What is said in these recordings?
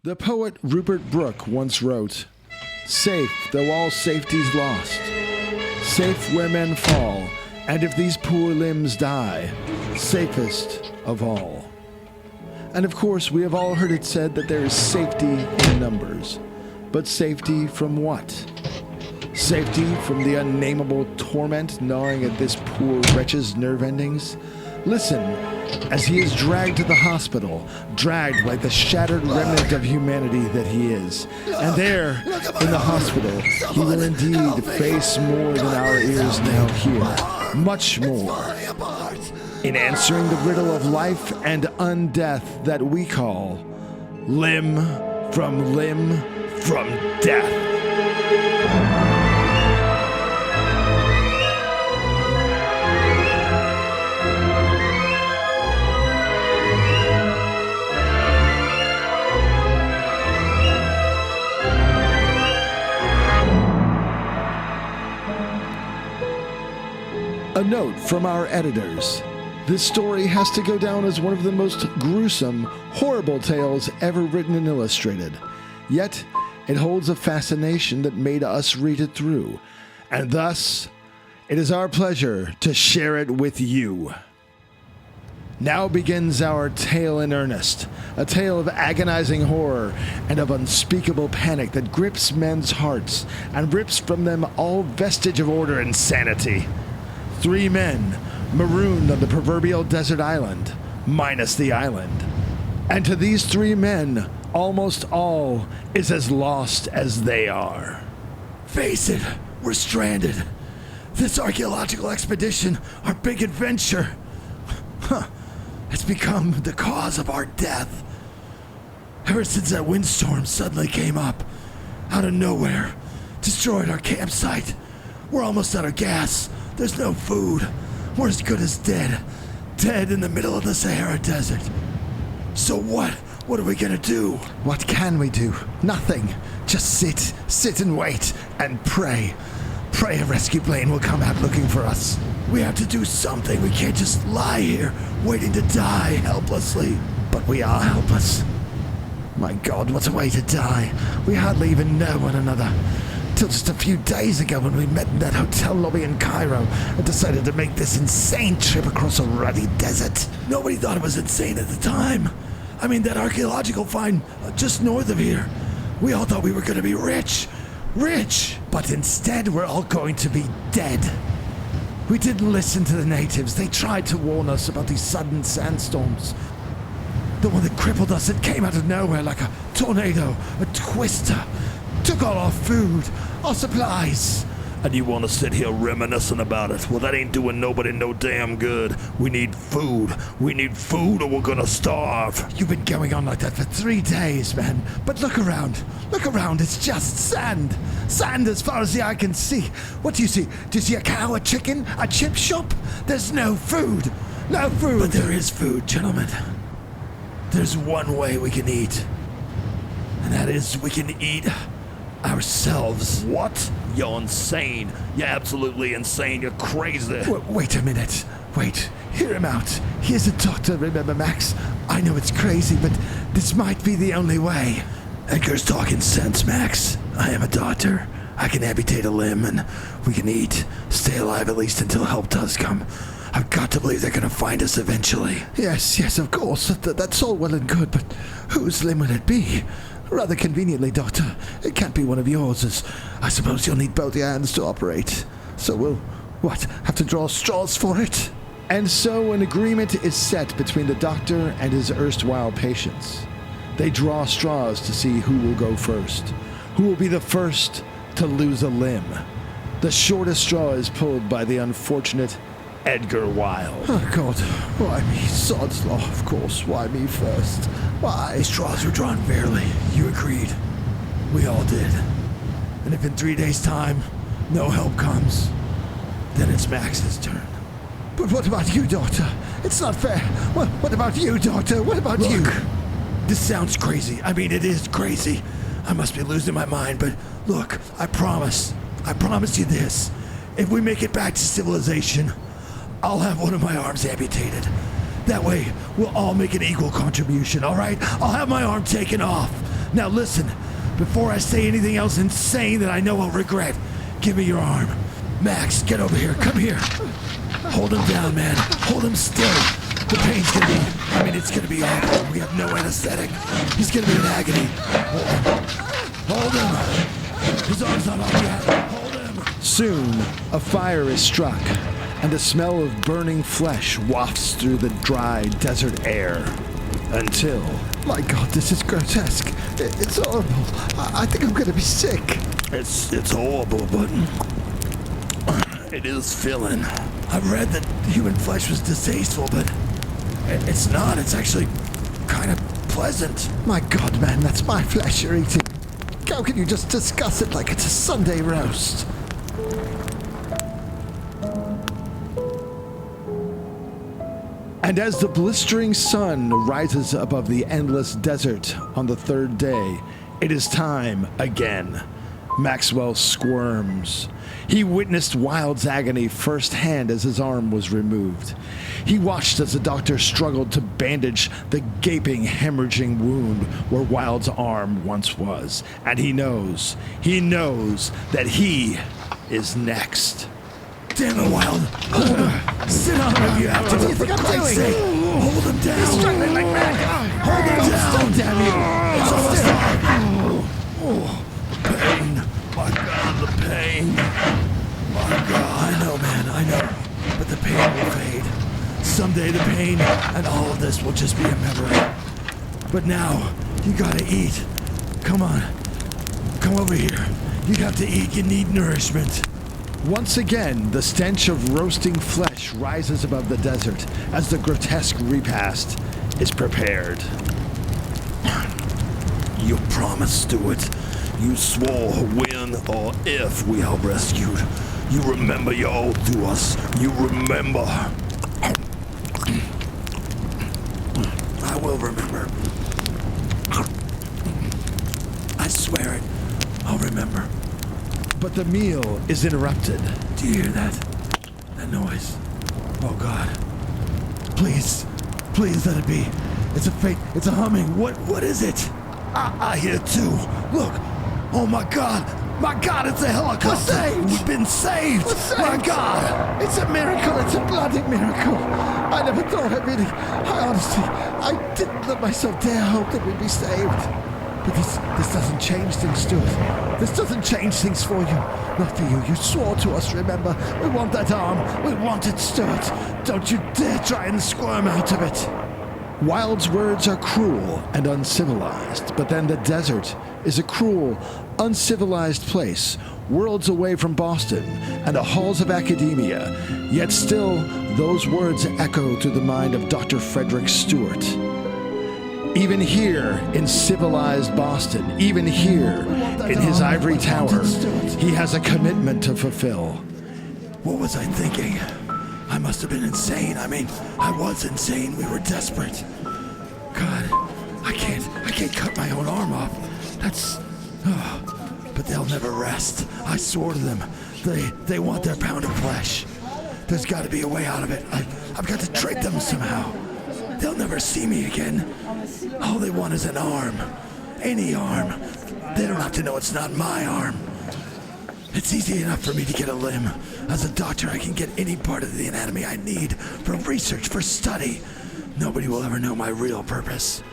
The poet Rupert Brooke once wrote, "Safe though all safety's lost, safe where men fall, and if these poor limbs die, safest of all." And of course, we have all heard it said that there is safety in numbers. But safety from what? Safety from the unnameable torment gnawing at this poor wretch's nerve endings? Listen, as he is dragged to the hospital, dragged like the shattered remnant of humanity that he is. And there, in the hospital, he will indeed face more than our ears now hear. Much more. In answering the riddle of life and undeath that we call limb from death. A note from our editors. This story has to go down as one of the most gruesome, horrible tales ever written and illustrated. Yet, it holds a fascination that made us read it through. And thus, it is our pleasure to share it with you. Now begins our tale in earnest, a tale of agonizing horror and of unspeakable panic that grips men's hearts and rips from them all vestige of order and sanity. 3 men, marooned on the proverbial desert island, minus the island. And to these 3 men, almost all is as lost as they are. Face it, we're stranded. This archaeological expedition, our big adventure, has become the cause of our death. Ever since that windstorm suddenly came up, out of nowhere, destroyed our campsite. We're almost out of gas. There's no food. We're as good as dead. Dead in the middle of the Sahara Desert. So what? What are we gonna do? What can we do? Nothing. Just sit and wait, and pray. Pray a rescue plane will come out looking for us. We have to do something. We can't just lie here, waiting to die helplessly. But we are helpless. My God, what a way to die. We hardly even know one another. Till just a few days ago when we met in that hotel lobby in Cairo and decided to make this insane trip across a ruddy desert. Nobody thought it was insane at the time. I mean, that archaeological find just north of here. We all thought we were going to be rich. But instead we're all going to be dead. We didn't listen to the natives. They tried to warn us about these sudden sandstorms. The one that crippled us, it came out of nowhere like a tornado, a twister. Took all our food, our supplies. And you want to sit here reminiscing about it? Well, that ain't doing nobody no damn good. We need food. We need food or we're gonna starve. You've been going on like that for 3 days, man. But look around. Look around. It's just sand. Sand as far as the eye can see. What do you see? Do you see a cow, a chicken, a chip shop? There's no food. No food. But there is food, gentlemen. There's one way we can eat. And that is we can eat ourselves. What? You're insane. You're absolutely insane. You're crazy. Wait a minute. Wait. Hear him out. Here's a doctor, remember, Max? I know it's crazy, but this might be the only way. Edgar's talking sense, Max. I am a doctor. I can amputate a limb, and we can eat. Stay alive at least until help does come. I've got to believe they're going to find us eventually. Yes, of course. That's all well and good, but whose limb will it be? Rather conveniently, Doctor, it can't be one of yours, as I suppose you'll need both your hands to operate. So we'll, have to draw straws for it? And so an agreement is set between the doctor and his erstwhile patients. They draw straws to see who will go first, who will be the first to lose a limb. The shortest straw is pulled by the unfortunate Edgar Wilde. Oh, God. Why me? Sod's law, of course. Why me first? Why? The straws were drawn fairly. You agreed. We all did. And if in 3 days' time, no help comes, then it's Max's turn. But what about you, Doctor? It's not fair. What about you, Doctor? What about you? This sounds crazy. I mean, it is crazy. I must be losing my mind, but look, I promise you this. If we make it back to civilization, I'll have one of my arms amputated. That way, we'll all make an equal contribution, all right? I'll have my arm taken off. Now listen, before I say anything else insane that I know I'll regret, give me your arm. Max, get over here. Come here. Hold him down, man. Hold him still. The pain's it's gonna be awful. We have no anesthetic. He's gonna be in agony. Hold him. His arm's not off yet. Hold him. Soon, a fire is struck, and the smell of burning flesh wafts through the dry desert air. Until... My God, this is grotesque. It's horrible. I think I'm gonna be sick. It's horrible, but it is filling. I've read that human flesh was distasteful, but it's not. It's actually kind of pleasant. My God, man, that's my flesh you're eating. How can you just discuss it like it's a Sunday roast? And as the blistering sun rises above the endless desert on the third day, it is time again. Maxwell squirms. He witnessed Wilde's agony firsthand as his arm was removed. He watched as the doctor struggled to bandage the gaping, hemorrhaging wound where Wilde's arm once was. And he knows that he is next. Damn it, Wilde. Hold him. Sit on him if you have to. What do you think I'm doing? Hold him down. He's struggling like mad. Hold him down. Stop, damn you. It's almost off. Pain. My God, the pain. My God. I know, man, I know. But the pain will fade. Someday the pain and all of this will just be a memory. But now, you gotta eat. Come on. Come over here. You have to eat. You need nourishment. Once again, the stench of roasting flesh rises above the desert as the grotesque repast is prepared. You promised, Stuart. You swore when or if we are rescued. You remember your oath to us. You remember. I will remember. I swear it. I'll remember. But the meal is interrupted. Do you hear that? That noise? Oh, God. Please let it be. It's a fake. It's a humming. What is it? I hear it too. Look. Oh, my God. My God, it's a helicopter. We're saved. We've been saved. We're saved. My God. It's a miracle. It's a bloody miracle. I never thought I honestly, I didn't let myself dare hope that we'd be saved. But this doesn't change things, Stuart. This doesn't change things for you. Not for you. You swore to us, remember? We want that arm. We want it, Stuart. Don't you dare try and squirm out of it. Wilde's words are cruel and uncivilized, but then the desert is a cruel, uncivilized place, worlds away from Boston and the halls of academia. Yet still, those words echo through the mind of Dr. Frederick Stewart. Even here in civilized Boston, even here in his ivory tower, he has a commitment to fulfill. What was I thinking? I must have been insane. I was insane. We were desperate. God, I can't cut my own arm off. But they'll never rest. I swore to them. They want their pound of flesh. There's got to be a way out of it. I've got to trick them somehow. They'll never see me again. All they want is an arm. Any arm. They don't have to know it's not my arm. It's easy enough for me to get a limb. As a doctor, I can get any part of the anatomy I need for research, for study. Nobody will ever know my real purpose.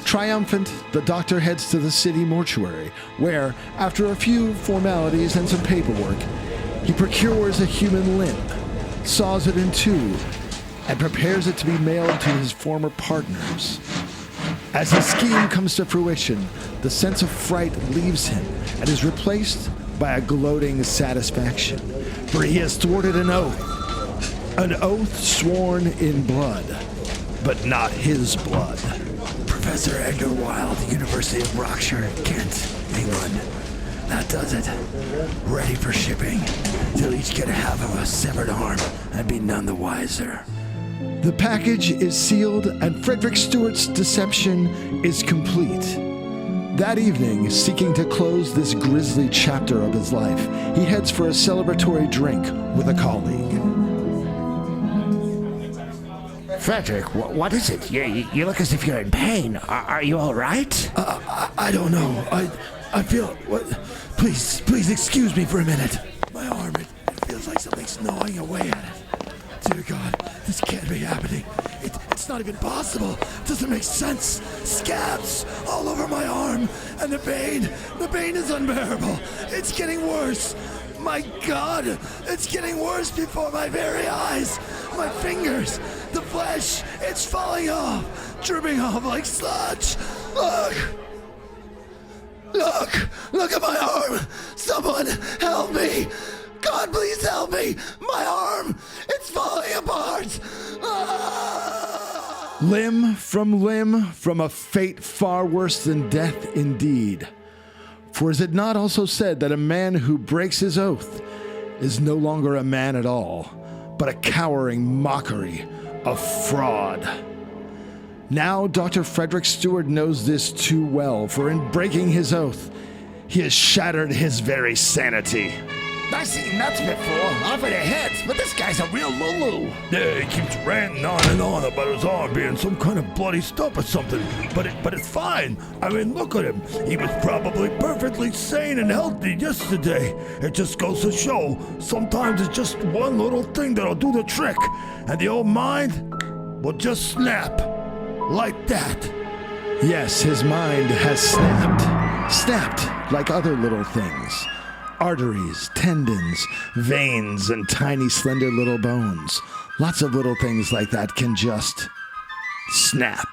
Triumphant, the doctor heads to the city mortuary, where, after a few formalities and some paperwork, he procures a human limb, saws it in two, and prepares it to be mailed to his former partners. As his scheme comes to fruition, the sense of fright leaves him and is replaced by a gloating satisfaction, for he has thwarted an oath sworn in blood, but not his blood. Professor Edgar Wilde, University of Berkshire, Kent, England. That does it. Ready for shipping. They'll each get a half of a severed arm and be none the wiser. The package is sealed and Frederick Stewart's deception is complete. That evening, seeking to close this grisly chapter of his life, he heads for a celebratory drink with a colleague. Frederick, what is it? You look as if you're in pain. Are you all right? I don't know. I feel... What? Please excuse me for a minute. My arm, it feels like something's gnawing away at it. Dear God, this can't be happening. It's not even possible. It doesn't make sense. Scabs all over my arm. And the pain is unbearable. It's getting worse. My God, it's getting worse before my very eyes. My fingers, the flesh, it's falling off, dripping off like sludge. Look at my arm. Someone help me. God, please help me. My arm, it's falling apart. Limb, from a fate far worse than death indeed. For is it not also said that a man who breaks his oath is no longer a man at all, but a cowering mockery, a fraud? Now Dr. Frederick Stewart knows this too well, for in breaking his oath, he has shattered his very sanity. I've seen nuts before, offered a hit, but this guy's a real Lulu. Yeah, he keeps ranting on and on about his arm being some kind of bloody stump or something. But it's fine. I mean, look at him. He was probably perfectly sane and healthy yesterday. It just goes to show, sometimes it's just one little thing that'll do the trick. And the old mind will just snap. Like that. Yes, his mind has snapped like other little things. Arteries, tendons, veins, and tiny slender little bones. Lots of little things like that can just snap.